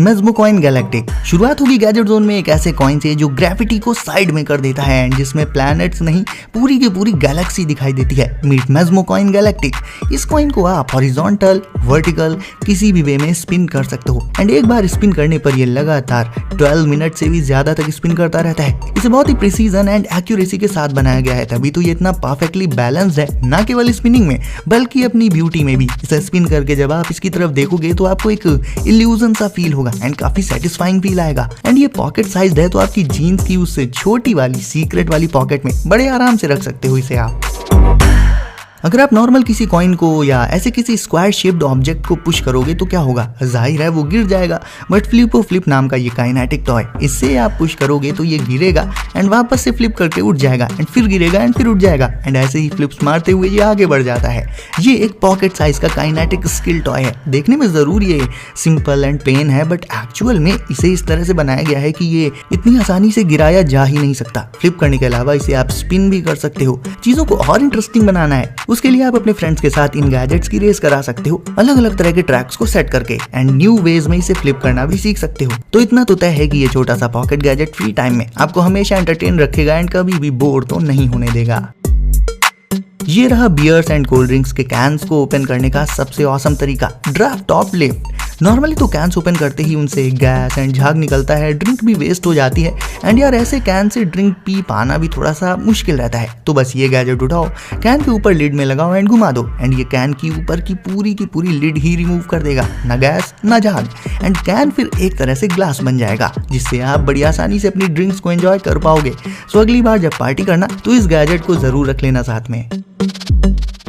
मेस्मो coin galactic. शुरुआत होगी gadget zone में एक ऐसे कॉइन से जो ग्रेविटी को साइड में कर देता है एंड जिसमें प्लैनेट्स नहीं पूरी की पूरी गैलेक्सी दिखाई देती है। मीट मेस्मो कॉइन गैलेक्टिक। इस कॉइन को आप हॉरिजॉन्टल, वर्टिकल किसी भी वे में स्पिन कर सकते हो एंड एक बार स्पिन करने पर ये लगातार 12 मिनट से भी ज्यादा तक स्पिन करता रहता है। इसे बहुत ही प्रिसीजन एंड एक्यूरेसी के साथ बनाया गया है, तभी तो ये इतना परफेक्टली बैलेंस्ड है, ना केवल स्पिनिंग में बल्कि अपनी ब्यूटी में भी। इसे स्पिन करके जब आप इसकी तरफ देखोगे तो आपको एक इल्यूजन सा फील होगा एंड काफी सेटिस्फाइंग फील आएगा। एंड ये पॉकेट साइज्ड है तो आपकी जीन्स की उससे छोटी वाली सीक्रेट वाली पॉकेट में बड़े आराम से रख सकते हो इसे आप। अगर आप नॉर्मल किसी कॉइन को या ऐसे किसी स्क्वायर शेप्ड ऑब्जेक्ट को पुश करोगे तो क्या होगा, जाहिर है वो गिर जाएगा। बट फ्लिपो फ्लिप नाम का ये काइनेटिक टॉय, इससे आप पुश करोगे तो ये गिरेगा एंड वापस से फ्लिप करके उठ जाएगा एंड फिर गिरेगा एंड फिर उठ जाएगा एंड ऐसे ही फ्लिप्स मारते हुए ये आगे बढ़ जाता है। ये एक पॉकेट साइज का काइनेटिक स्किल टॉय है। देखने में जरूर ये सिंपल एंड प्लेन है बट एक्चुअल में इसे इस तरह से बनाया गया है कि ये इतनी आसानी से गिराया जा ही नहीं सकता। फ्लिप करने के अलावा इसे आप स्पिन भी कर सकते हो। चीजों को और इंटरेस्टिंग बनाना है, उसके लिए आप अपने फ्रेंड्स के साथ इन गैजेट्स की रेस करा सकते हो, अलग अलग तरह के ट्रैक्स को सेट करके एंड न्यू वेज में इसे फ्लिप करना भी सीख सकते हो। तो इतना तो तय है कि ये छोटा सा पॉकेट गैजेट फ्री टाइम में आपको हमेशा एंटरटेन रखेगा एंड कभी भी बोर तो नहीं होने देगा। ये रहा बियर्स एंड कोल्ड ड्रिंक्स के कैंस को ओपन करने का सबसे ऑसम तरीका, ड्राफ्ट टॉप लिफ्ट। नॉर्मली तो कैंस ओपन करते ही उनसे गैस एंड झाग निकलता है, ड्रिंक भी वेस्ट हो जाती है एंड यार ऐसे कैन से ड्रिंक पी पाना भी थोड़ा सा मुश्किल रहता है। तो बस ये गैजेट उठाओ, कैन के ऊपर लिड में लगाओ एंड घुमा दो एंड ये कैन की ऊपर की पूरी लिड ही रिमूव कर देगा, ना गैस ना झाग एंड कैन फिर एक तरह से ग्लास बन जाएगा जिससे आप बड़ी आसानी से अपनी ड्रिंक्स को एंजॉय कर पाओगे। सो अगली बार जब पार्टी करना तो इस गैजेट को जरूर रख लेना साथ में।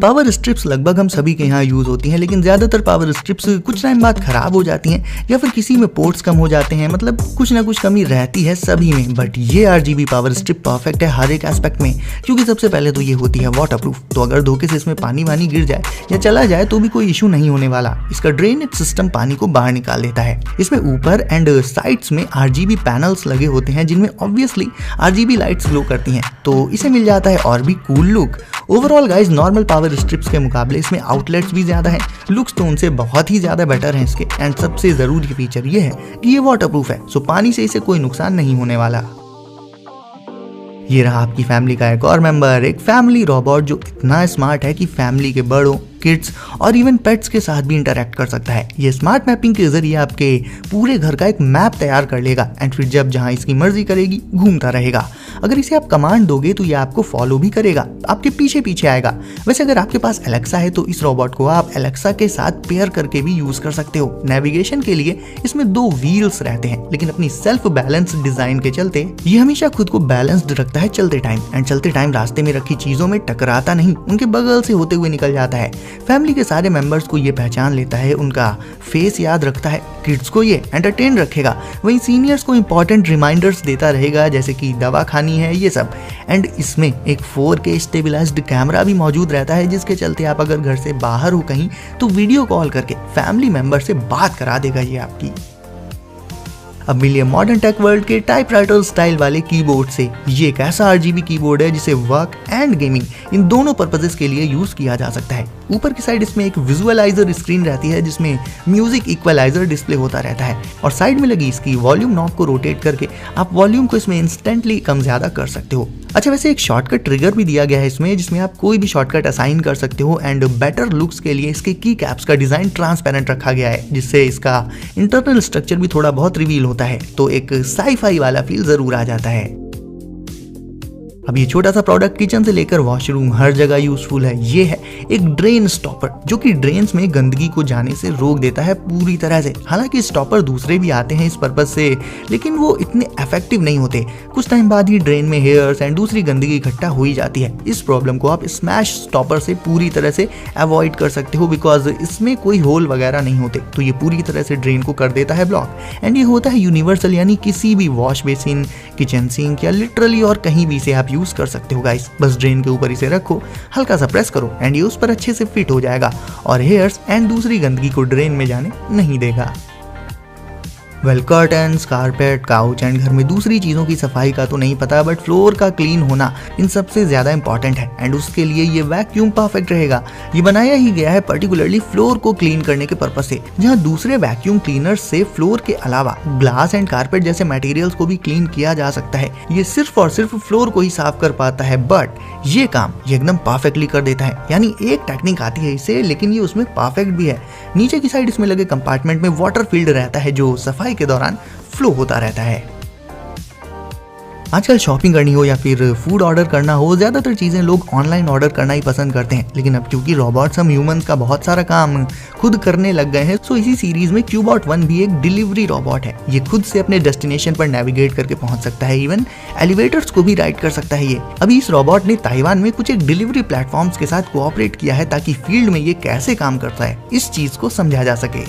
पावर स्ट्रिप्स लगभग हम सभी के यहाँ यूज होती हैं, लेकिन ज्यादातर पावर स्ट्रिप्स कुछ टाइम बाद खराब हो जाती हैं या फिर किसी में पोर्ट्स कम हो जाते हैं, मतलब कुछ ना कुछ कमी रहती है सभी में। बट ये RGB पावर स्ट्रिप परफेक्ट है हर एक एस्पेक्ट में, क्योंकि सबसे पहले तो ये होती है वाटरप्रूफ। तो अगर धोखे से इसमें पानी वानी गिर जाए या चला जाए तो भी कोई इशू नहीं होने वाला। इसका ड्रेनेज सिस्टम पानी को बाहर निकाल देता है। इसमें ऊपर एंड साइड्स में RGB पैनल्स लगे होते हैं जिनमें ऑब्वियसली RGB लाइट्स ग्लो करती हैं, तो इसे मिल जाता है और भी cool look. Overall guys normal power strips के मुकाबले इसमें आउटलेट्स भी ज्यादा हैं, लुक्स तो उनसे बहुत ही ज्यादा बेटर हैं इसके एंड सबसे जरूरी फीचर ये है कि ये वाटरप्रूफ है, सो पानी से इसे कोई नुकसान नहीं होने वाला। ये रहा आपकी फैमिली का एक और मेंबर, एक फैमिली रोबोट जो इतना स्मार्ट है कि फैमिली के बड़ों, किड्स और इवन पेट्स के साथ भी इंटरैक्ट कर सकता है। ये स्मार्ट मैपिंग के जरिए आपके पूरे घर का एक मैप तैयार कर लेगा एंड फिर जब जहां इसकी मर्जी करेगी घूमता रहेगा। अगर इसे आप कमांड दोगे तो ये आपको फॉलो भी करेगा, आपके पीछे पीछे आएगा। वैसे अगर आपके पास एलेक्सा है तो इस रोबोट को आप एलेक्सा के साथ पेयर करके भी यूज कर सकते हो। नेविगेशन के लिए इसमें 2 व्हील्स रहते हैं, लेकिन अपनी सेल्फ बैलेंस डिजाइन के चलते ये हमेशा खुद को बैलेंस्ड रखता है चलते टाइम एंड चलते टाइम रास्ते में रखी चीजों में टकराता नहीं, उनके बगल से होते हुए निकल जाता है। फैमिली के सारे मेंबर्स को ये पहचान लेता है, उनका फेस याद रखता है, किड्स को ये एंटरटेन रखेगा, वहीं सीनियर्स को इंपॉर्टेंट रिमाइंडर्स देता रहेगा जैसे कि दवा खानी है ये सब। एंड इसमें एक 4K स्टेबलाइज्ड कैमरा भी मौजूद रहता है जिसके चलते आप अगर घर से बाहर हो कहीं तो वीडियो कॉल करके फैमिली मेंबर से बात करा देगा ये आपकी। अब मिलिए मॉडर्न टेक वर्ल्ड के टाइपराइटर स्टाइल वाले कीबोर्ड से। ये एक ऐसा RGB कीबोर्ड है जिसे वर्क एंड गेमिंग इन दोनों पर्पसेस के लिए यूज किया जा सकता है। ऊपर की साइड इसमें एक विजुअलाइजर स्क्रीन रहती है जिसमें म्यूजिक इक्वलाइजर डिस्प्ले होता रहता है और साइड में लगी इसकी वॉल्यूम नॉब को रोटेट करके आप वॉल्यूम को इसमें इंस्टेंटली कम ज्यादा कर सकते हो। अच्छा वैसे एक शॉर्टकट ट्रिगर भी दिया गया है इसमें जिसमें आप कोई भी शॉर्टकट असाइन कर सकते हो एंड बेटर लुक्स के लिए इसके की कैप्स का डिजाइन ट्रांसपेरेंट रखा गया है जिससे इसका इंटरनल स्ट्रक्चर भी थोड़ा बहुत रिवील होता है, तो एक साई-फाई वाला फील जरूर आ जाता है। अब ये छोटा सा प्रोडक्ट किचन से लेकर वॉशरूम हर जगह यूजफुल है। ये है एक ड्रेन स्टॉपर जो कि ड्रेन्स में गंदगी को जाने से रोक देता है पूरी तरह से। हालांकि स्टॉपर दूसरे भी आते हैं इस पर्पज से, लेकिन वो इतने इफेक्टिव नहीं होते। कुछ टाइम बाद ही ड्रेन में हेयर्स एंड दूसरी गंदगी इकट्ठा हो ही जाती है। इस प्रॉब्लम को आप स्मैश स्टॉपर से पूरी तरह से अवॉइड कर सकते हो बिकॉज इसमें कोई होल वगैरह नहीं होते, तो ये पूरी तरह से ड्रेन को कर देता है ब्लॉक एंड ये होता है यूनिवर्सल, यानी किसी भी वॉश बेसिन, किचन सिंक या लिटरली और कहीं भी से आप यूज कर सकते हो गाइस। बस ड्रेन के ऊपर इसे रखो, हल्का सा प्रेस करो एंड ये उस पर अच्छे से फिट हो जाएगा और हेयर्स एंड दूसरी गंदगी को ड्रेन में जाने नहीं देगा। Well curtains, carpet, couch and घर में दूसरी चीज़ों की सफाई का तो नहीं पता, बट फ्लोर का क्लीन होना इन सबसे ज़्यादा इंपॉर्टेंट है एंड उसके लिए ये वैक्यूम परफेक्ट रहेगा। ये बनाया ही गया है पर्टिकुलरली फ्लोर को क्लीन करने के पर्पज से, जहाँ दूसरे वैक्यूम क्लीनर से फ्लोर के अलावा ग्लास एंड कारपेट जैसे मटेरियल्स को भी क्लीन किया जा सकता है। ये सिर्फ और सिर्फ फ्लोर को ही साफ कर पाता है, बट ये काम ये एकदम परफेक्टली कर देता है। यानी एक टेक्निक आती है इसे, लेकिन ये उसमें परफेक्ट भी है। नीचे की साइड इसमें लगे कंपार्टमेंट में वाटर फील्ड रहता है जो सफाई के दौरान फ्लो होता रहता है। आजकल शॉपिंग करनी हो या फिर फूड ऑर्डर करना हो, ज्यादातर चीजें लोग ऑनलाइन ऑर्डर करना ही पसंद करते हैं, लेकिन अब क्योंकि रोबोट्स हम ह्यूमंस का बहुत सारा काम खुद करने लग गए हैं, सो इसी सीरीज में क्यूबॉट 1 भी एक डिलीवरी रोबोट है। ये खुद से अपने डेस्टिनेशन पर नेविगेट करके पहुंच सकता है, इवन एलिवेटर्स को भी राइड कर सकता है। ये अभी इस रोबोट ने ताइवान में कुछ एक डिलीवरी प्लेटफॉर्म्स के साथ कोऑपरेट किया है ताकि फील्ड में ये कैसे काम करता है इस चीज को समझा जा सके।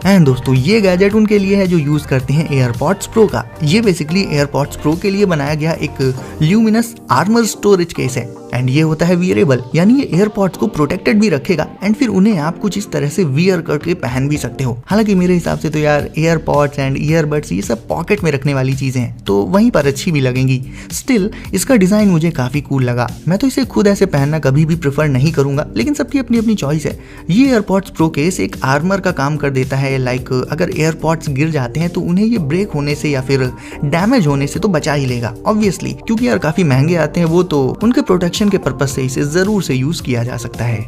एंड दोस्तों ये गैजेट उनके लिए है जो यूज करते हैं एयरपॉड्स प्रो का। ये बेसिकली एयरपॉड्स प्रो के लिए बनाया गया एक ल्यूमिनस आर्मर स्टोरेज केस है एंड ये होता है वियरेबल, यानी ये एयरपॉड्स को प्रोटेक्टेड भी रखेगा एंड फिर उन्हें आप कुछ इस तरह से वियर करके पहन भी सकते हो। हालांकि मेरे हिसाब से तो यार एयरपॉड्स एंड ईयरबड्स ये सब पॉकेट में रखने वाली चीजें हैं, तो वहीं पर अच्छी भी लगेंगी। स्टिल इसका डिजाइन मुझे काफी कूल लगा। मैं तो इसे खुद ऐसे पहनना कभी भी प्रेफर नहीं करूंगा, लेकिन सबकी अपनी अपनी चॉइस है। ये एयरपॉड्स प्रो केस एक आर्मर का काम कर देता है, लाइक अगर एयरपॉड्स गिर जाते हैं तो उन्हें ये ब्रेक होने से या फिर डैमेज होने से तो बचा ही लेगा ऑब्वियसली, क्योंकि यार काफी महंगे आते हैं वो, तो उनके प्रोटेक्शन के पर्पज से इसे जरूर से यूज किया जा सकता है।